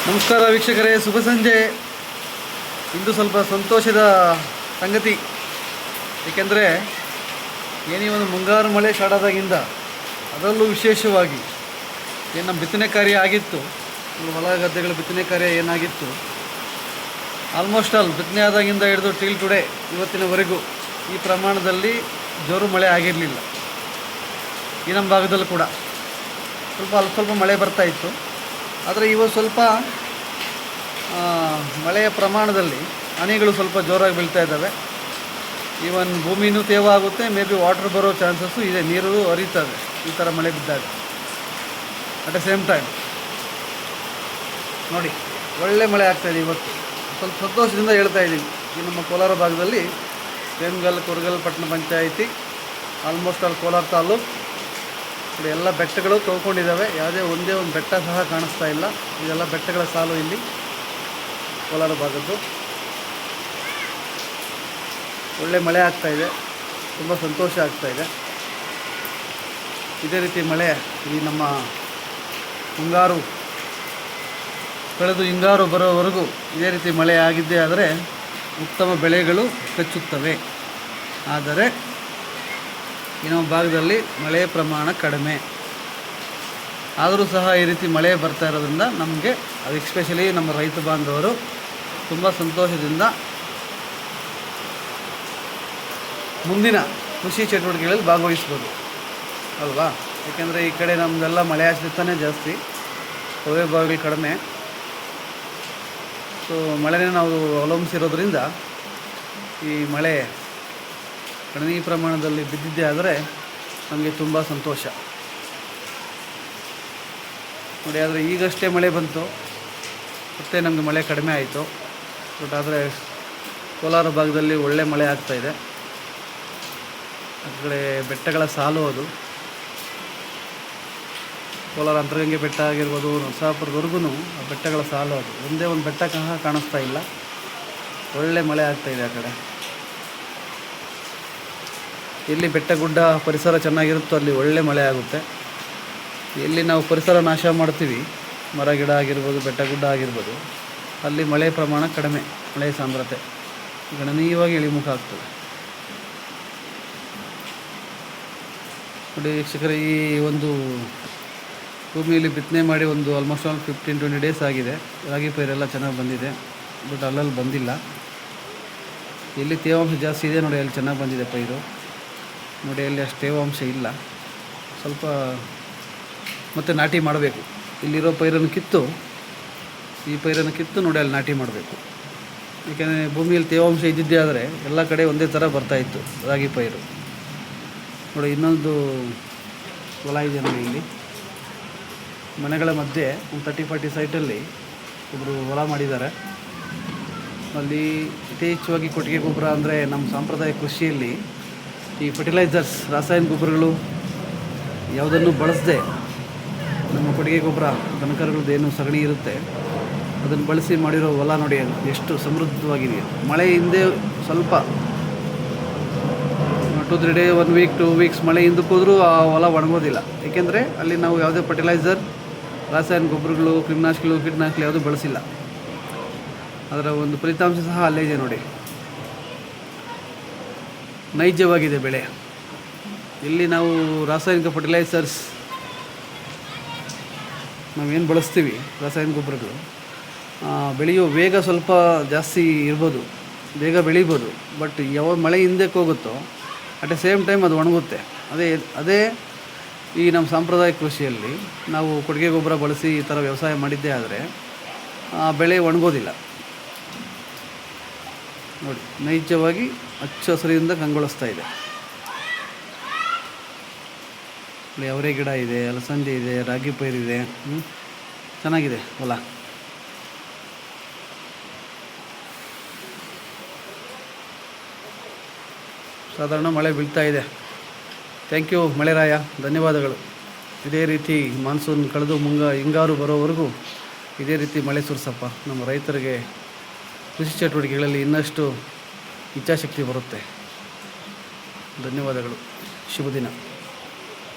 ನಮಸ್ಕಾರ ವೀಕ್ಷಕರೇ, ಶುಭ ಸಂಜೆ. ಇಂದು ಸ್ವಲ್ಪ ಸಂತೋಷದ ಸಂಗತಿ, ಏಕೆಂದರೆ ಏನೇ ಒಂದು ಮುಂಗಾರು ಮಳೆ ಸ್ಟಾರ್ಟ್ ಆದಾಗಿಂದ, ಅದರಲ್ಲೂ ವಿಶೇಷವಾಗಿ ಏನು ನಮ್ಮ ಬಿತ್ತನೆ ಕಾರ್ಯ ಆಗಿತ್ತು, ಹೊಲ ಗದ್ದೆಗಳ ಬಿತ್ತನೆ ಕಾರ್ಯ ಏನಾಗಿತ್ತು, ಆಲ್ಮೋಸ್ಟ್ ಆಲ್ ಬಿತ್ತನೆ ಆದಾಗಿಂದ ಹಿಡಿದು ಟಿಲ್ ಟುಡೇ ಇವತ್ತಿನವರೆಗೂ ಈ ಪ್ರಮಾಣದಲ್ಲಿ ಜೋರು ಮಳೆ ಆಗಿರಲಿಲ್ಲ. ಈ ನಮ್ಮ ಭಾಗದಲ್ಲೂ ಕೂಡ ಸ್ವಲ್ಪ ಮಳೆ ಬರ್ತಾಯಿತ್ತು. ಆದರೆ ಇವತ್ತು ಸ್ವಲ್ಪ ಮಳೆಯ ಪ್ರಮಾಣದಲ್ಲಿ ಹನಿಗಳು ಸ್ವಲ್ಪ ಜೋರಾಗಿ ಬೀಳ್ತಾ ಇದ್ದಾವೆ. ಈವನ್ ಭೂಮಿನೂ ತೇವ ಆಗುತ್ತೆ, ಮೇ ಬಿ ವಾಟರ್ ಬರೋ ಚಾನ್ಸಸ್ಸು ಇದೆ, ನೀರು ಹರಿತವೆ ಈ ಥರ ಮಳೆ ಬಿದ್ದಾಗ. ಅಟ್ ದ ಸೇಮ್ ಟೈಮ್ ನೋಡಿ, ಒಳ್ಳೆ ಮಳೆ ಆಗ್ತಾಯಿದೆ. ಇವತ್ತು ಸ್ವಲ್ಪ ಸಂತೋಷದಿಂದ ಹೇಳ್ತಾ ಇದ್ದೀವಿ. ಈ ನಮ್ಮ ಕೋಲಾರ ಭಾಗದಲ್ಲಿ ವೇಮಗಲ್, ಕುರಗಲ್ ಪಟ್ಟಣ ಪಂಚಾಯಿತಿ, ಆಲ್ಮೋಸ್ಟ್ ಆಲ್ ಕೋಲಾರ ತಾಲೂಕು ಇಲ್ಲಿ ಎಲ್ಲ ಬೆಟ್ಟಗಳು ತಗೊಂಡಿದ್ದಾವೆ. ಯಾವುದೇ ಒಂದೇ ಒಂದು ಬೆಟ್ಟ ಸಹ ಕಾಣಿಸ್ತಾ ಇಲ್ಲ. ಇದೆಲ್ಲ ಬೆಟ್ಟಗಳ ಸಾಲು ಇಲ್ಲಿ ಕೋಲಾರ ಭಾಗದ್ದು. ಒಳ್ಳೆ ಮಳೆ ಆಗ್ತಾಯಿದೆ, ತುಂಬ ಸಂತೋಷ ಆಗ್ತಾಯಿದೆ. ಇದೇ ರೀತಿ ಮಳೆ ಈ ನಮ್ಮ ಮುಂಗಾರು ಕಳೆದು ಹಿಂಗಾರು ಬರೋವರೆಗೂ ಇದೇ ರೀತಿ ಮಳೆ ಆಗಿದ್ದೇ ಆದರೆ ಉತ್ತಮ ಬೆಳೆಗಳು ಕಚ್ಚುತ್ತವೆ. ಆದರೆ ಈ ನಮ್ಮ ಭಾಗದಲ್ಲಿ ಮಳೆಯ ಪ್ರಮಾಣ ಕಡಿಮೆ. ಆದರೂ ಸಹ ಈ ರೀತಿ ಮಳೆ ಬರ್ತಾ ಇರೋದ್ರಿಂದ ನಮಗೆ ಅದು ಎಸ್ಪೆಷಲಿ ನಮ್ಮ ರೈತ ಬಾಂಧವರು ತುಂಬ ಸಂತೋಷದಿಂದ ಮುಂದಿನ ಕೃಷಿ ಚಟುವಟಿಕೆಗಳಲ್ಲಿ ಭಾಗವಹಿಸ್ಬೋದು ಅಲ್ವಾ. ಏಕೆಂದರೆ ಈ ಕಡೆ ನಮ್ಮದೆಲ್ಲ ಮಳೆ ಆಶ್ರಿತನೇ ಜಾಸ್ತಿ, ಕೊಳವೆ ಬಾವಿಗಳು ಕಡಿಮೆ. ಸೊ ಮಳೆನೇ ನಾವು ಅವಲಂಬಿಸಿರೋದ್ರಿಂದ ಈ ಮಳೆ ಕಡಿಮೆ ಪ್ರಮಾಣದಲ್ಲಿ ಬಿದ್ದಿದ್ದೇ ಆದರೆ ನಮಗೆ ತುಂಬ ಸಂತೋಷ ನೋಡಿ. ಆದರೆ ಈಗಷ್ಟೇ ಮಳೆ ಬಂತು, ಮತ್ತೆ ನಮಗೆ ಮಳೆ ಕಡಿಮೆ ಆಯಿತು. ಬಟ್ ಆದರೆ ಕೋಲಾರ ಭಾಗದಲ್ಲಿ ಒಳ್ಳೆ ಮಳೆ ಆಗ್ತಾಯಿದೆ. ಆ ಕಡೆ ಬೆಟ್ಟಗಳ ಸಾಲು ಅದು ಕೋಲಾರ ಅಂತರಗಂಗೆ ಬೆಟ್ಟ ಆಗಿರ್ಬೋದು, ನರಸಾಪುರದವರೆಗೂ ಆ ಬೆಟ್ಟಗಳ ಸಾಲು ಅದು. ಒಂದೇ ಒಂದು ಬೆಟ್ಟ ಕಾಣಿಸ್ತಾ ಇಲ್ಲ. ಒಳ್ಳೆ ಮಳೆ ಆಗ್ತಾಯಿದೆ ಆ ಕಡೆ. ಎಲ್ಲಿ ಬೆಟ್ಟ ಗುಡ್ಡ ಪರಿಸರ ಚೆನ್ನಾಗಿರುತ್ತೋ ಅಲ್ಲಿ ಒಳ್ಳೆ ಮಳೆ ಆಗುತ್ತೆ. ಎಲ್ಲಿ ನಾವು ಪರಿಸರ ನಾಶ ಮಾಡ್ತೀವಿ, ಮರ ಗಿಡ ಆಗಿರ್ಬೋದು, ಬೆಟ್ಟ ಗುಡ್ಡ ಆಗಿರ್ಬೋದು, ಅಲ್ಲಿ ಮಳೆ ಪ್ರಮಾಣ ಕಡಿಮೆ, ಮಳೆ ಸಾಂದ್ರತೆ ಗಣನೀಯವಾಗಿ ಇಳಿಮುಖ ಆಗ್ತದೆ ನೋಡಿ ವೀಕ್ಷಕರೇ. ಈ ಒಂದು ಭೂಮಿಯಲ್ಲಿ ಬಿತ್ತನೆ ಮಾಡಿ ಒಂದು ಆಲ್ಮೋಸ್ಟ್ ಆಲ್ 15-20 ಡೇಸ್ ಆಗಿದೆ. ರಾಗಿ ಪೈರೆಲ್ಲ ಚೆನ್ನಾಗಿ ಬಂದಿದೆ, ಬಟ್ ಅಲ್ಲಲ್ಲಿ ಬಂದಿಲ್ಲ. ಎಲ್ಲಿ ತೇವಾಂಶ ಜಾಸ್ತಿ ಇದೆ ನೋಡಿ, ಅಲ್ಲಿ ಚೆನ್ನಾಗಿ ಬಂದಿದೆ ಪೈರು. ನೋಡಿ ಅಲ್ಲಿ ಅಷ್ಟು ತೇವಾಂಶ ಇಲ್ಲ. ಸ್ವಲ್ಪ ಮತ್ತೆ ನಾಟಿ ಮಾಡಬೇಕು. ಇಲ್ಲಿರೋ ಪೈರನ್ನು ಕಿತ್ತು, ಈ ಪೈರನ್ನು ಕಿತ್ತು ನೋಡಿ ಅಲ್ಲಿ ನಾಟಿ ಮಾಡಬೇಕು. ಏಕೆಂದರೆ ಭೂಮಿಯಲ್ಲಿ ತೇವಾಂಶ ಇದ್ದಿದ್ದೇ ಆದರೆ ಎಲ್ಲ ಕಡೆ ಒಂದೇ ಥರ ಬರ್ತಾಯಿತ್ತು ರಾಗಿ ಪೈರು. ನೋಡಿ ಇನ್ನೊಂದು ಹೊಲ ಇದೆ ನೋಡಿ, ಇಲ್ಲಿ ಮನೆಗಳ ಮಧ್ಯೆ ಒಂದು 30-40 ಸೈಟಲ್ಲಿ ಒಬ್ಬರು ಹೊಲ ಮಾಡಿದ್ದಾರೆ. ಅಲ್ಲಿ ಯಥೇಚ್ಛವಾಗಿ ಕೊಟ್ಟಿಗೆ ಗೊಬ್ಬರ, ಅಂದರೆ ನಮ್ಮ ಸಾಂಪ್ರದಾಯ ಕೃಷಿಯಲ್ಲಿ ಈ ಫರ್ಟಿಲೈಸರ್ಸ್, ರಾಸಾಯನಿಕ ಗೊಬ್ಬರಗಳು ಯಾವುದನ್ನು ಬಳಸದೆ ನಮ್ಮ ಕೊಟ್ಟಿಗೆ ಗೊಬ್ಬರ, ದನಕರುಗಳದ್ದು ಏನು ಸಗಣಿ ಇರುತ್ತೆ ಅದನ್ನು ಬಳಸಿ ಮಾಡಿರೋ ಹೊಲ ನೋಡಿ ಎಷ್ಟು ಸಮೃದ್ಧವಾಗಿದೆಯೋ. ಮಳೆ ಹಿಂದೆ ಸ್ವಲ್ಪ 2-3 ಡೇ, 1 ವೀಕ್ 2 ವೀಕ್ಸ್ ಮಳೆ ಹಿಂದಕ್ಕೆ ಹೋದರೂ ಆ ಹೊಲ ಒಣಗೋದಿಲ್ಲ. ಏಕೆಂದರೆ ಅಲ್ಲಿ ನಾವು ಯಾವುದೇ ಫರ್ಟಿಲೈಸರ್, ರಾಸಾಯನಿಕ ಗೊಬ್ಬರಗಳು, ಕ್ರಿಮಿನಾಶಕಗಳು, ಕೀಟನಾಶಕಗಳು ಯಾವುದೂ ಬಳಸಿಲ್ಲ. ಅದರ ಒಂದು ಫಲಿತಾಂಶ ಸಹ ಅಲ್ಲೇ ಇದೆ ನೋಡಿ. ನೈಜವಾಗಿದೆ ಬೆಳೆ. ಇಲ್ಲಿ ನಾವು ರಾಸಾಯನಿಕ ಫರ್ಟಿಲೈಸರ್ಸ್ ನಾವೇನು ಬಳಸ್ತೀವಿ, ರಾಸಾಯನಿಕ ಗೊಬ್ಬರಗಳು, ಬೆಳೆಯೋ ವೇಗ ಸ್ವಲ್ಪ ಜಾಸ್ತಿ ಇರ್ಬೋದು, ಬೇಗ ಬೆಳಿಬೋದು. ಬಟ್ ಯಾವಾಗ ಮಳೆ ಹಿಂದಕ್ಕೆ ಹೋಗುತ್ತೋ ಅಟ್ ದ ಸೇಮ್ ಟೈಮ್ ಅದು ಒಣಗುತ್ತೆ. ಅದೇ ಈ ನಮ್ಮ ಸಾಂಪ್ರದಾಯ ಕೃಷಿಯಲ್ಲಿ ನಾವು ಕೊಟ್ಟಿಗೆ ಗೊಬ್ಬರ ಬಳಸಿ ಈ ಥರ ವ್ಯವಸಾಯ ಮಾಡಿದ್ದೇ ಆದರೆ ಬೆಳೆ ಒಣಗೋದಿಲ್ಲ ನೋಡಿ. ನೈಜವಾಗಿ ಹಚ್ಚ ಹಸಿರಿಂದ ಕಂಗೊಳಿಸ್ತಾ ಇದೆ. ಇಲ್ಲಿ ಅವರೆ ಗಿಡ ಇದೆ, ಅಲಸಂದೆ ಇದೆ, ರಾಗಿ ಪೈರಿದೆ. ಚೆನ್ನಾಗಿದೆ ಹೊಲ. ಸಾಧಾರಣ ಮಳೆ ಬೀಳ್ತಾ ಇದೆ. ಥ್ಯಾಂಕ್ ಯು ಮಳೆರಾಯ, ಧನ್ಯವಾದಗಳು. ಇದೇ ರೀತಿ ಮಾನ್ಸೂನ್ ಕಳೆದು ಹಿಂಗಾರು ಬರೋವರೆಗೂ ಇದೇ ರೀತಿ ಮಳೆ ಸುರಿಸಪ್ಪ. ನಮ್ಮ ರೈತರಿಗೆ ಕೃಷಿ ಚಟುವಟಿಕೆಗಳಲ್ಲಿ ಇನ್ನಷ್ಟು ಇಚ್ಛಾಶಕ್ತಿ ಬರುತ್ತೆ. ಧನ್ಯವಾದಗಳು. ಶುಭ ದಿನ.